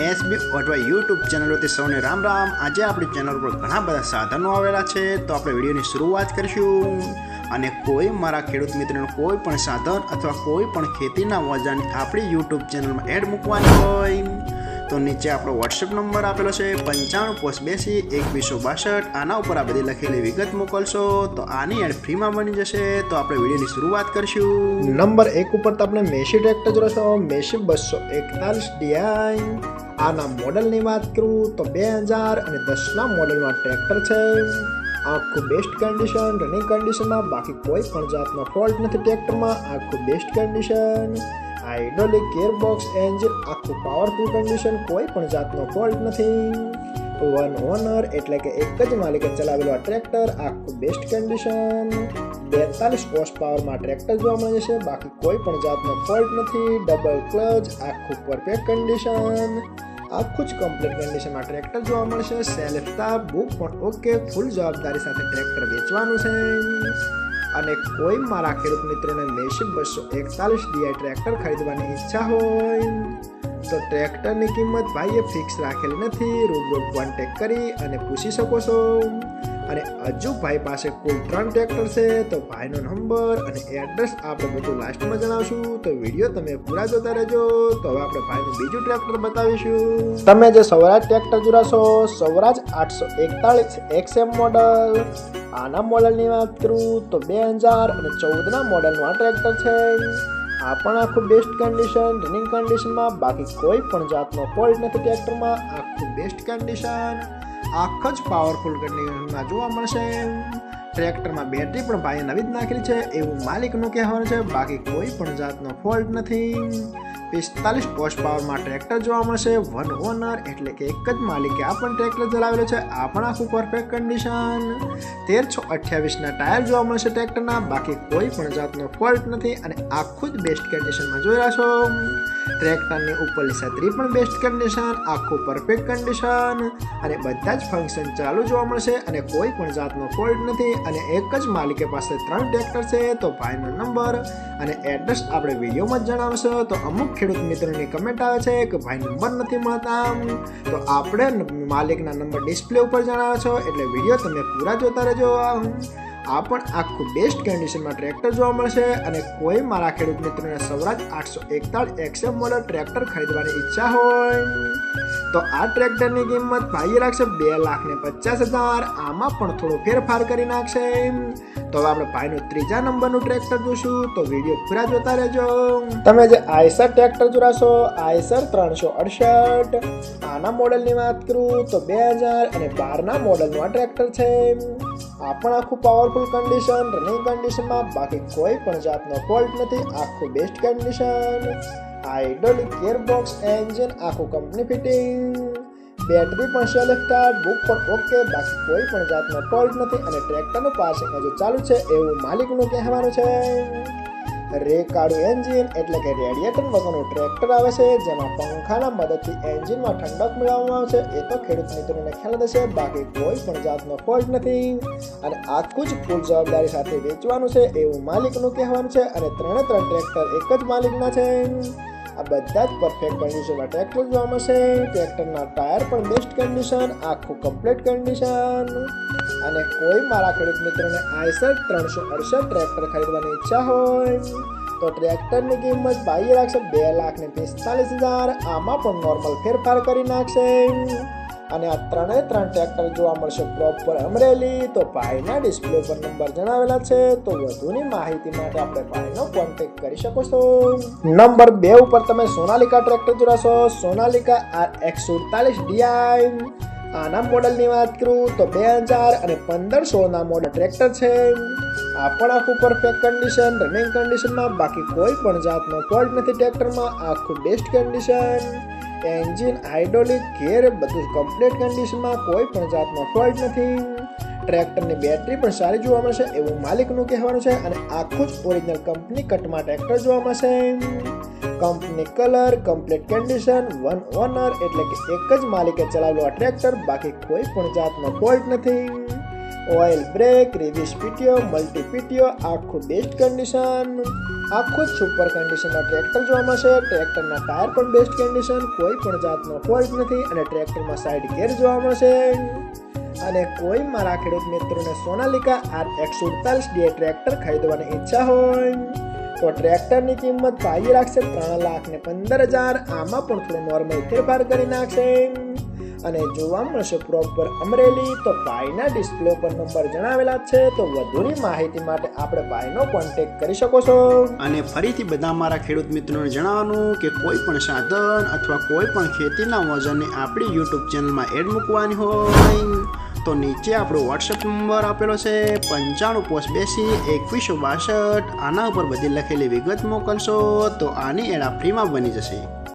SB Athwa YouTube ચેનલોથી સૌને રામ રામ। આજે આપણી ચેનલ પર ઘણા બધા સાધનો આવેલા છે, તો આપણે વિડીયોની શરૂઆત કરીશું। અને કોઈ મારા ખેડૂત મિત્રોનું કોઈ પણ સાધન અથવા કોઈ પણ ખેતીના ઓજારની આપણી યુટ્યુબ ચેનલમાં એડ મૂકવાની હોય તો નીચે આપણો વોટ્સએપ નંબર આપેલો છે 95822162। આના ઉપર આ બધી લખેલી વિગત મોકલશો તો આની એડ ફ્રીમાં બની જશે। તો આપણે વિડીયોની શરૂઆત કરીશું। નંબર 1 ઉપર તો આપણે મેસી ટ્રેક્ટર જોશો, મેસી 241 ડીઆઈ। આના મોડલની વાત કરું તો 2010ના મોડલનું આ ટ્રેક્ટર છે। આખું બેસ્ટ કન્ડિશન, રનિંગ કન્ડિશનમાં, બાકી કોઈ પણ જાતનો ફોલ્ટ નથી ટ્રેક્ટરમાં। આખું best condition, hydraulic gearbox engine આખું પાવરફુલ કન્ડિશન, કોઈ પણ જાતનો ફોલ્ટ નથી। વન ઓનર એટલે કે એક જ માલિકે ચલાવેલું આ ટ્રેક્ટર, આખું બેસ્ટ કન્ડિશન। 42 હોર્સ પાવરમાં ટ્રેક્ટર જોવા મળે છે, બાકી કોઈ પણ જાતનો ફોલ્ટ નથી। ડબલ ક્લચ, આખું પરફેક્ટ કન્ડિશન, આખું જ કમ્પ્લીટ કન્ડિશનમાં ટ્રેક્ટર જોવા મળશે। સેલ્ફ સ્ટાર્ટ, બુક પણ ઓકે, ફૂલ જવાબદારી સાથે ટ્રેક્ટર વેચવાનું છે। અને કોઈ મારા ખેડૂત મિત્રોને મેસી 241 ડીઆઈ ટ્રેક્ટર ખરીદવાની ઈચ્છા હોય તો ટ્રેક્ટરની કિંમત ભાઈએ ફિક્સ રાખેલી નથી, રૂબરૂ કોન્ટેક્ટ કરી અને પૂછી શકો છો। અને હજુ ભાઈ પાસે કુલ 3 ટ્રેક્ટર છે, તો ભાઈનો નંબર અને એડ્રેસ આપણે બધું લાસ્ટમાં જણાવશું, તો વિડીયો તમે પૂરા જોતા રહેજો। તો હવે આપણે ભાઈનું બીજું ટ્રેક્ટર બતાવીશું। તમે જે સ્વરાજ ટ્રેક્ટર જોશો, સ્વરાજ 841 XM મોડલ। આના મોડલની વાત કરું તો 2014ના મોડલનું આ ટ્રેક્ટર છે। આ પણ આખું બેસ્ટ કન્ડિશન, રનિંગ કન્ડિશનમાં, બાકી કોઈ પણ જાતનો ફોલ્ટ નથી ટ્રેક્ટરમાં। આખું બેસ્ટ કન્ડિશન, આખો જ પાવરફુલ કન્ડિશનમાં જોવા મળશે। ટ્રેક્ટરમાં બેટરી પણ ભાઈએ નવી જ નાખેલી છે એવું માલિકનું કહેવાનું છે, બાકી કોઈ પણ જાતનો ફોલ્ટ નથી। 45 હોર્સ પાવરમાં ટ્રેક્ટર જોવા મળશે। વન ઓનર એટલે કે એક જ માલિકે આ પણ ટ્રેક્ટર ચલાવેલું છે। આ પણ આખું પરફેક્ટ કન્ડિશન। 1328ના ટાયર જોવા મળશે ટ્રેક્ટરના, બાકી કોઈ પણ જાતનો ફોલ્ટ નથી અને આખું જ બેસ્ટ કન્ડિશનમાં જોઈ રહ્યા છો। ટ્રેક્ટરની ઉપરની છત્રી પણ બેસ્ટ કન્ડિશન, આખું પરફેક્ટ કન્ડિશન અને બધા જ ફંક્શન ચાલુ જોવા મળશે અને કોઈ પણ જાતનો ફોલ્ટ નથી। અને એક જ માલિકે પાસે 3 ટ્રેક્ટર છે, તો ભાઈનો નંબર અને એડ્રેસ આપણે વિડીયોમાં જ જણાવશો। તો અમુક ખેડૂત મિત્રોની કમેન્ટ આવે છે કે ભાઈ નંબર નથી મળતા, તો આપણે માલિકના નંબર ડિસ્પ્લે ઉપર જણાવે છો, એટલે વિડીયો તમે પૂરા જોતા રહેજો। આ પણ આખું બેસ્ટ કન્ડિશનમાં ટ્રેક્ટર જોવા મળશે। અને કોઈ મારા ખેડૂત મિત્રોને સ્વરાજ 841 XM મોડલ ટ્રેક્ટર ખરીદવાની ઈચ્છા હોય તો આ ટ્રેક્ટરની કિંમત ભાઈએ રાખશે 2,50,000। આમાં પણ થોડો ફેરફાર કરી નાખશે। તો હવે આપણે ભાઈનું ત્રીજા નંબરનું ટ્રેક્ટર જોશું, તો વિડીયો પૂરા જોતા રહેજો। તમે જે આઈસર ટ્રેક્ટર જોશો, આઈસર 368। આના મોડલની વાત કરું તો 2012ના મોડલનું આ ટ્રેક્ટર છે। આ પણ આખું પાવરફુલ કન્ડિશન, રનિંગ કન્ડિશનમાં, બાકી કોઈ પણ જાતનો ફોલ્ટ નથી। આખું best condition, hydraulic gearbox engine આખું કંપની ફિટિંગ, બેટરી પણ સેલ્ફ સ્ટાર્ટ, બુક પણ ઓકે, બાકી કોઈ પણ જાતનો ફોલ્ટ નથી અને ટ્રેક્ટરનું પાસિંગ હજુ ચાલુ છે એવું માલિકનું કહેવાનું છે। રેકાળું એન્જિન એટલે કે રેડિએટર વગરનું ટ્રેક્ટર આવે છે, જેમાં પંખાના મદદથી એન્જિનમાં ઠંડક મેળવવામાં આવે છે। એ તો ખેડૂત મિત્રોને ખ્યાલ હશે, બાકી કોઈ પણ જાતનો ફોલ્ટ નથી અને આખું જ ફૂલ જવાબદારી સાથે વેચવાનું છે એવું માલિકનું કહેવાનું છે। અને 3 ટ્રેક્ટર એક જ માલિકના છે। આ બધા જ પરફેક્ટ કન્ડિશનમાં ટ્રેક્ટર જોવા મળશે। ટ્રેક્ટરના ટાયર પણ બેસ્ટ કન્ડિશન, આખું કમ્પ્લીટ કન્ડિશન। અને કોઈ મારા ખેડૂત મિત્રોને આઈસર 368 ટ્રેક્ટર ખરીદવાની ઈચ્છા હોય તો ટ્રેક્ટરની કિંમત ભાઈએ રાખશે 2,45,000। આમાં પણ નોર્મલ ફેરફાર કરી નાખશે। અને આ 3 ટ્રેક્ટર જોવા મળશે પ્રોપર અમરેલી, તો ભાઈના ડિસ્પ્લે પર નંબર જણાવેલા છે, તો વધુની માહિતી માટે આપણે ભાઈનો કોન્ટેક્ટ કરી શકો છો। નંબર 2 ઉપર તમે સોનાલિકા ટ્રેક્ટર જોશો, સોનાલિકા RX47 ડીઆઈ। આના મોડલની વાત કરું તો 2015-16ના મોડલ ટ્રેક્ટર છે। આ પણ આખું પરફેક્ટ કન્ડિશન, રનિંગ કન્ડિશનમાં, બાકી કોઈ પણ જાતનો ફોલ્ટ નથી ટ્રેક્ટરમાં। આખું best condition, engine, hydraulic gear બધું કમ્પ્લીટ કન્ડિશનમાં, કોઈ પણ જાતનો ફોલ્ટ નથી। ટ્રેક્ટરની બેટરી પણ સારી જોવા મળશે એવું માલિકનું કહેવાનું છે। અને આખું જ ઓરિજિનલ કંપની કટમાં ટ્રેક્ટર જોવા મળશે। Company colour, complete condition, one honour એટલે કે એક જ માલિકે ચલાવેલું આ ટ્રેક્ટર, બાકી કોઈ પણ જાતનો ફોલ્ટ નથી। Oil brake, reverse PTO, multi PTO આખું બેસ્ટ કન્ડિશન। આખું જ સુપર કન્ડિશનમાં ટ્રેક્ટર જોવા મળશે. ટ્રેક્ટરના ટાયર પણ બેસ્ટ કન્ડિશન, કોઈ પણ જાતનો ફોલ્ટ નથી અને ટ્રેક્ટરમાં સાઈડ ગેર જોવા મળશે. અને કોઈ મારા ખેડૂત મિત્રોને સોનાલિકા RX48 ટ્રેક્ટર ખરીદવાની ઈચ્છા હોય તો ટ્રેક્ટરની કિંમત ભાઈ રાખશે 3,15,000. આમાં પણ થોડો નોર્મલ ફેરફાર કરી નાખશે અને જોવા મળશે પ્રોપર અમરેલી. તો ભાઈના ડિસ્પ્લે પર નંબર જણાવેલા છે, તો વધુની માહિતી માટે આપણે ભાઈનો કોન્ટેક્ટ કરી શકો છો. અને ફરીથી બધા મારા ખેડૂત મિત્રોને જણાવવાનું કે કોઈ પણ સાધન અથવા કોઈ પણ ખેતીના વજનને આપણી યુટ્યુબ ચેનલમાં એડ મૂકવાની હોય તો નીચે આપણો વોટ્સઅપ નંબર આપેલો છે 9582 2162. આના ઉપર બધી લખેલી વિગત મોકલશો તો આની એડ ફ્રીમાં બની જશે.